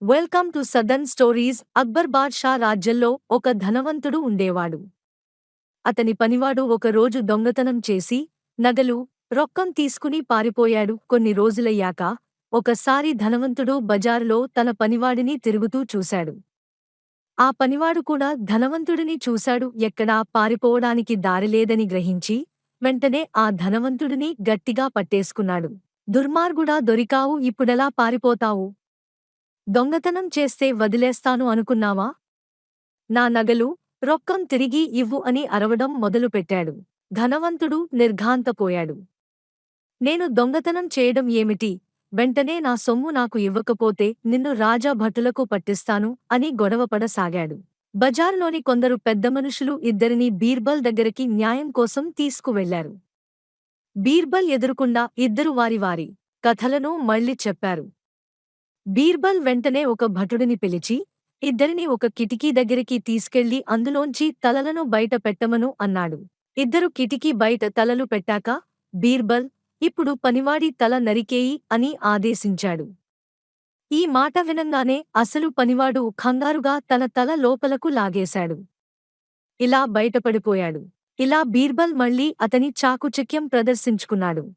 Welcome to southern stories. Akbar బాద్షా రాజ్యంలో ఒక ధనవంతుడు ఉండేవాడు. అతని పనివాడు ఒక రోజు దొంగతనం చేసి నగలు, రొక్కం తీసుకుని పారిపోయాడు. కొన్ని రోజులయ్యాక ఒకసారి ధనవంతుడు బజారులో తన పనివాడిని తిరుగుతూ చూశాడు. ఆ పనివాడు కూడా ధనవంతుడిని చూశాడు. ఎక్కడా పారిపోవడానికి దారిలేదని గ్రహించి వెంటనే ఆ ధనవంతుడిని గట్టిగా పట్టేసుకున్నాడు. దుర్మార్గుడా, దొరికావు, ఇప్పుడెలా పారిపోతావు? దొంగతనం చేస్తే వదిలేస్తాను అనుకున్నావా? నా నగలు, రొక్కం తిరిగి ఇవ్వు అని అరవడం మొదలుపెట్టాడు. ధనవంతుడు నిర్ఘాంతపోయాడు. నేను దొంగతనం చేయడం ఏమిటి? వెంటనే నా సొమ్ము నాకు ఇవ్వకపోతే నిన్ను రాజా భటులకు పట్టిస్తాను అని గొడవపడసాగాడు. బజారులోని కొందరు పెద్దమనుషులు ఇద్దరినీ బీర్బల్ దగ్గరికి న్యాయం కోసం తీసుకువెళ్లారు. బీర్బల్ ఎదురుకుండా ఇద్దరు వారి వారి కథలను మళ్ళీ చెప్పారు. బీర్బల్ వెంటనే ఒక భటుడిని పిలిచి ఇద్దరిని ఒక కిటికీ దగ్గరికి తీసుకెళ్లి అందులోంచి తలలను బయట పెట్టమను అన్నాడు. ఇద్దరు కిటికీ బయట తలలు పెట్టాక బీర్బల్, ఇప్పుడు పనివాడి తల నరికేయి అని ఆదేశించాడు. ఈ మాట వినంగానే అసలు పనివాడు కంగారుగా తన తల లోపలకు లాగేశాడు. ఇలా బయటపడిపోయాడు. ఇలా బీర్బల్ మళ్ళీ అతని చాకుచక్యం ప్రదర్శించుకున్నాడు.